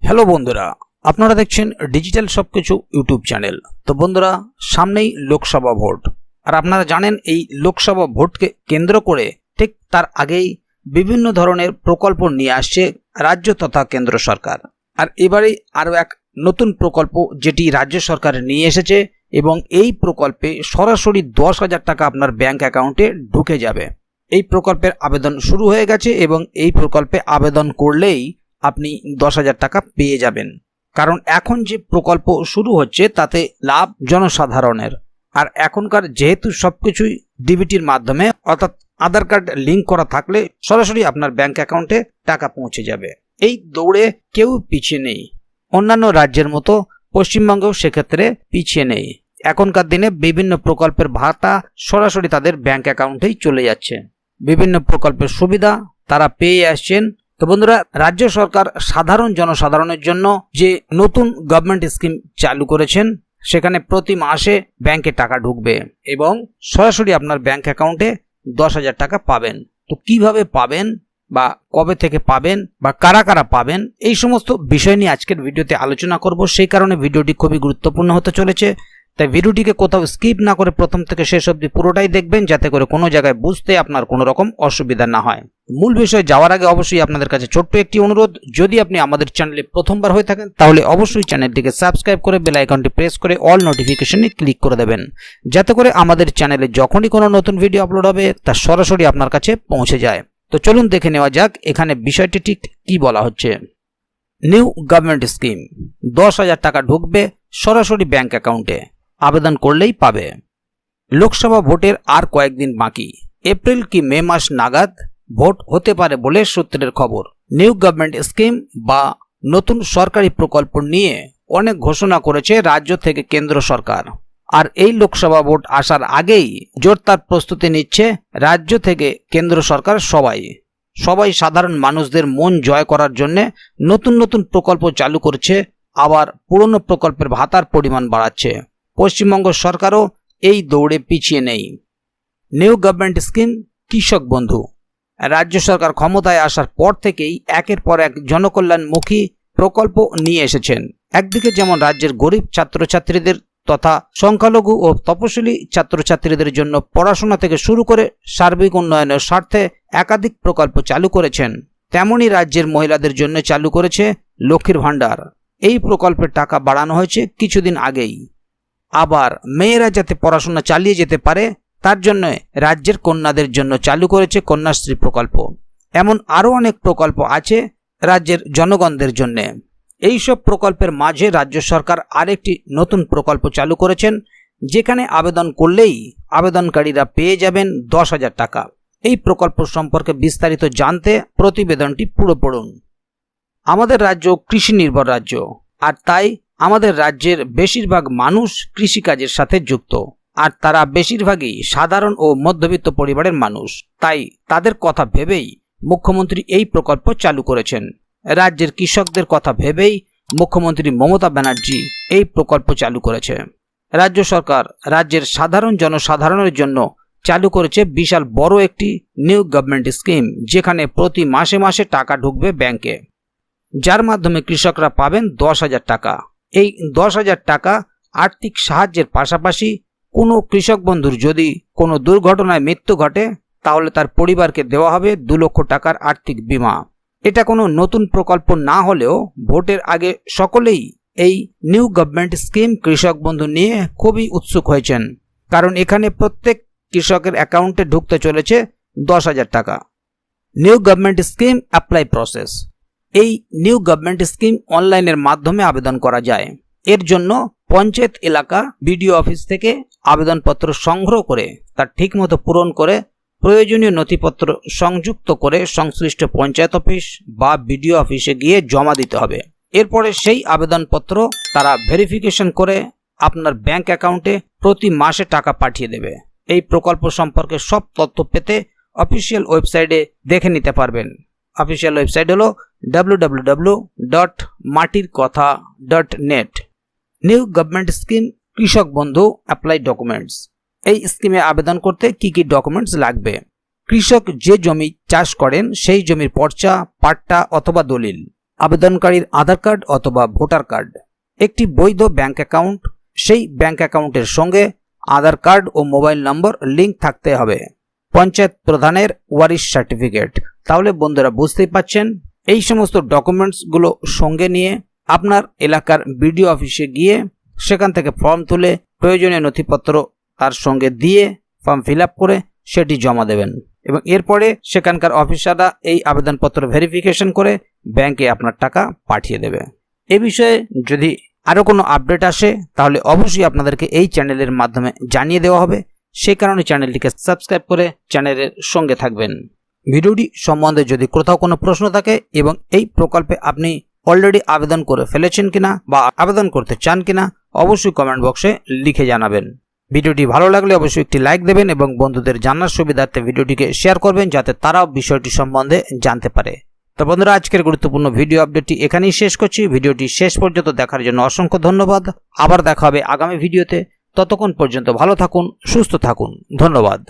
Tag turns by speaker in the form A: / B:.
A: Hello বন্ধুরা, আপনারা দেখছেন ডিজিটাল সবকিছু ইউটিউব চ্যানেল। তো বন্ধুরা, সামনেই লোকসভা ভোট, আর আপনারা জানেন এই লোকসভা ভোটকে কেন্দ্র করে ঠিক তার আগেই বিভিন্ন ধরনের প্রকল্প নিয়ে আসছে রাজ্য তথা কেন্দ্র সরকার। আর এবারেই আরও এক নতুন প্রকল্প যেটি রাজ্য সরকার নিয়ে এসেছে, এবং এই প্রকল্পে সরাসরি 10,000 টাকা আপনার ব্যাংক অ্যাকাউন্টে ঢুকে যাবে। এই প্রকল্পের আবেদন শুরু হয়ে গেছে এবং এই প্রকল্পে আবেদন করলেই আপনি 10,000 টাকা পেয়ে যাবেন। কারণ এখন যে প্রকল্প শুরু হচ্ছে তাতে লাভ জনসাধারণের। আর এখনকার যেহেতু সবকিছুই ডিবিটির মাধ্যমে, অর্থাৎ আধার কার্ড লিঙ্ক করা থাকলে সরাসরি আপনার ব্যাংক অ্যাকাউন্টে টাকা পৌঁছে যাবে। এই দৌড়ে কেউ পিছিয়ে নেই। অন্যান্য রাজ্যের মতো পশ্চিমবঙ্গেও সেক্ষেত্রে পিছিয়ে নেই। এখনকার দিনে বিভিন্ন প্রকল্পের ভাতা সরাসরি তাদের ব্যাংক অ্যাকাউন্টেই চলে যাচ্ছে। বিভিন্ন প্রকল্পের সুবিধা তারা পেয়ে আসছেন। তো বন্ধুরা, রাজ্য সরকার সাধারণ জনসাধারণের জন্য যে নতুন গভর্নমেন্ট স্কিম চালু করেছেন, সেখানে প্রতি মাসে ব্যাংকে টাকা ঢুকবে এবং সরাসরি আপনার ব্যাংক অ্যাকাউন্টে 10,000 টাকা পাবেন। তো কিভাবে পাবেন বা কবে থেকে পাবেন বা কারা কারা পাবেন, এই সমস্ত বিষয় নিয়ে আজকের ভিডিওতে আলোচনা করব। সেই কারণে ভিডিওটি খুবই গুরুত্বপূর্ণ হতে চলেছে। তাই ভিডিওটিকে কোথাও স্কিপ না করে প্রথম থেকে শেষ অবধি পুরোটাই দেখবেন, যাতে করে কোনো জায়গায় বুঝতে আপনার কোনো রকম অসুবিধা না হয়। মূল বিষয়ে যাওয়ার আগে অবশ্যই আপনাদের কাছে ছোট্ট একটি অনুরোধ, যদি আপনি আমাদের চ্যানেলে প্রথমবার হয়ে থাকেন তাহলে অবশ্যই চ্যানেলটিকে সাবস্ক্রাইব করে বেল আইকনটি প্রেস করে অল নোটিফিকেশনে ক্লিক করে দেবেন, যাতে করে আমাদের চ্যানেলে যখনই কোনো নতুন ভিডিও আপলোড হবে তা সরাসরি আপনার কাছে পৌঁছে যায়। তো চলুন দেখে নেওয়া যাক এখানে বিষয়টি ঠিক কি বলা হচ্ছে। নিউ গভর্নমেন্ট স্কিম, 10,000 টাকা ঢুকবে সরাসরি ব্যাংক অ্যাকাউন্টে, আবেদন করলেই পাবে। লোকসভা ভোটের আর কয়েকদিন বাকি, এপ্রিল কি মে মাস নাগাদ ভোট হতে পারে বলে সূত্রের খবর। নিউ গভর্নমেন্ট স্কিম বা নতুন সরকারি প্রকল্প নিয়ে অনেক ঘোষণা করেছে রাজ্য থেকে কেন্দ্র সরকার। আর এই লোকসভা ভোট আসার আগেই জোরদার প্রস্তুতি নিচ্ছে রাজ্য থেকে কেন্দ্র সরকার। সবাই সাধারণ মানুষদের মন জয় করার জন্য নতুন নতুন প্রকল্প চালু করছে, আবার পুরনো প্রকল্পের ভাতার পরিমাণ বাড়াচ্ছে। পশ্চিমবঙ্গ সরকারও এই দৌড়ে পিছিয়ে নেই। নিউ গভর্নমেন্ট স্কিম কৃষক বন্ধু, রাজ্য সরকার ক্ষমতায় আসার পর থেকেই একের পর এক জনকল্যাণমুখী প্রকল্প নিয়ে এসেছেন। একদিকে যেমন রাজ্যের গরিব ছাত্রছাত্রীদের তথা সংখ্যালঘু ও তপশিলি ছাত্রছাত্রীদের জন্য পড়াশোনা থেকে শুরু করে সার্বিক উন্নয়নের স্বার্থে একাধিক প্রকল্প চালু করেছেন, তেমনি রাজ্যের মহিলাদের জন্য চালু করেছে লক্ষ্মীর ভাণ্ডার। এই প্রকল্পের টাকা বাড়ানো হয়েছে কিছুদিন আগেই। আবার মেয়েরা যাতে পড়াশোনা চালিয়ে যেতে পারে তার জন্য রাজ্যের কন্যাদের জন্য চালু করেছে কন্যাশ্রী প্রকল্প। এমন আরও অনেক প্রকল্প আছে রাজ্যের জনগণদের জন্য। এইসব প্রকল্পের মাঝে রাজ্য সরকার আরেকটি নতুন প্রকল্প চালু করেছেন, যেখানে আবেদন করলেই আবেদনকারীরা পেয়ে যাবেন 10,000 টাকা। এই প্রকল্প সম্পর্কে বিস্তারিত জানতে প্রতিবেদনটি পুরো পড়ুন। আমাদের রাজ্য কৃষি নির্ভর রাজ্য, আর তাই আমাদের রাজ্যের বেশিরভাগ মানুষ কৃষিকাজের সাথে যুক্ত, আর তারা বেশিরভাগই সাধারণ ও মধ্যবিত্ত পরিবারের মানুষ। তাই তাদের কথা ভেবেই মুখ্যমন্ত্রী এই প্রকল্প চালু করেছেন। রাজ্যের কৃষকদের কথা ভেবেই মুখ্যমন্ত্রী মমতা ব্যানার্জি এই প্রকল্প চালু করেছে। রাজ্য সরকার রাজ্যের সাধারণ জনসাধারণের জন্য চালু করেছে বিশাল বড় একটি নিউ গভর্নমেন্ট স্কিম, যেখানে প্রতি মাসে মাসে টাকা ঢুকবে ব্যাংকে, যার মাধ্যমে কৃষকরা পাবেন 10,000 টাকা। এই 10,000 টাকা আর্থিক সাহায্যের পাশাপাশি কোনো কৃষক বন্ধুর যদি কোনো দুর্ঘটনায় মৃত্যু ঘটে তাহলে তার পরিবারকে দেওয়া হবে 2 লক্ষ টাকার আর্থিক বীমা। এটা কোনো নতুন প্রকল্প না হলেও ভোটের আগে সকলেই এই নিউ গভর্নমেন্ট স্কিম কৃষক বন্ধু নিয়ে খুবই উৎসুক হয়েছেন, কারণ এখানে প্রত্যেক কৃষকের অ্যাকাউন্টে ঢুকতে চলেছে 10,000 টাকা। New government scheme apply process, এই নিউ গভর্নমেন্ট স্কিম অনলাইনের মাধ্যমে আবেদন করা যায়। এর জন্য পঞ্চায়েত এলাকা বিডিও অফিস থেকে আবেদনপত্র সংগ্রহ করে তা ঠিকমতো পূরণ করে প্রয়োজনীয় নথিপত্র সংযুক্ত করে সংশ্লিষ্ট পঞ্চায়েত অফিস বা বিডিও অফিসে গিয়ে জমা দিতে হবে। এরপরে সেই আবেদনপত্র তারা ভেরিফিকেশন করে আপনার ব্যাংক অ্যাকাউন্টে প্রতি মাসে টাকা পাঠিয়ে দেবে। এই প্রকল্প সম্পর্কে সব তথ্য পেতে অফিসিয়াল ওয়েবসাইটে দেখে নিতে পারবেন। অফিসিয়াল ওয়েবসাইট হলো www.matirkotha.net। নিউ গভর্নমেন্ট স্কিম কৃষক বন্ধু অ্যাপ্লাই ডকুমেন্টস, এই স্কিমে আবেদন করতে কি কি ডকুমেন্টস লাগবে। কৃষক যে জমি চাষ করেন সেই জমির পর্চা, পাট্টা অথবা দলিল, আবেদনকারীর আধার কার্ড অথবা ভোটার কার্ড, একটি বৈধ ব্যাংক অ্যাকাউন্ট, সেই ব্যাংক অ্যাকাউন্টের সঙ্গে আধার কার্ড ও মোবাইল নম্বর লিঙ্ক থাকতে হবে, পঞ্চায়েত প্রধানের ওয়ারিশ সার্টিফিকেট। তাহলে বন্ধুরা বুঝতেই পাচ্ছেন, এই সমস্ত ডকুমেন্টসগুলো সঙ্গে নিয়ে আপনার এলাকার বিডিও অফিসে গিয়ে সেখান থেকে ফর্ম তুলে প্রয়োজনীয় নথিপত্র তার সঙ্গে দিয়ে ফর্ম ফিল আপ করে সেটি জমা দেবেন এবং এরপরে সেখানকার অফিসাররা এই আবেদনপত্র ভেরিফিকেশন করে ব্যাংকে আপনার টাকা পাঠিয়ে দেবে। এ বিষয়ে যদি আরও কোনো আপডেট আসে তাহলে অবশ্যই আপনাদেরকে এই চ্যানেলের মাধ্যমে জানিয়ে দেওয়া হবে। সেই কারণে চ্যানেলটিকে সাবস্ক্রাইব করে চ্যানেলের সঙ্গে থাকবেন। ভিডিওটি সম্বন্ধে যদি কোথাও কোনো প্রশ্ন থাকে এবং এই প্রকল্পে আপনি অলরেডি আবেদন করে ফেলেছেন কিনা বা আবেদন করতে চান কিনা অবশ্যই কমেন্ট বক্সে লিখে জানাবেন। ভিডিওটি ভালো লাগলে অবশ্যই একটি লাইক দেবেন এবং বন্ধুদের জানার সুবিধার্থে ভিডিওটিকে শেয়ার করবেন যাতে তারাও বিষয়টি সম্বন্ধে জানতে পারে। তো বন্ধুরা, আজকের গুরুত্বপূর্ণ ভিডিও আপডেটটি এখানেই শেষ করছি। ভিডিওটি শেষ পর্যন্ত দেখার জন্য অসংখ্য ধন্যবাদ। আবার দেখা হবে আগামী ভিডিওতে। ততক্ষণ পর্যন্ত ভালো থাকুন, সুস্থ থাকুন। ধন্যবাদ।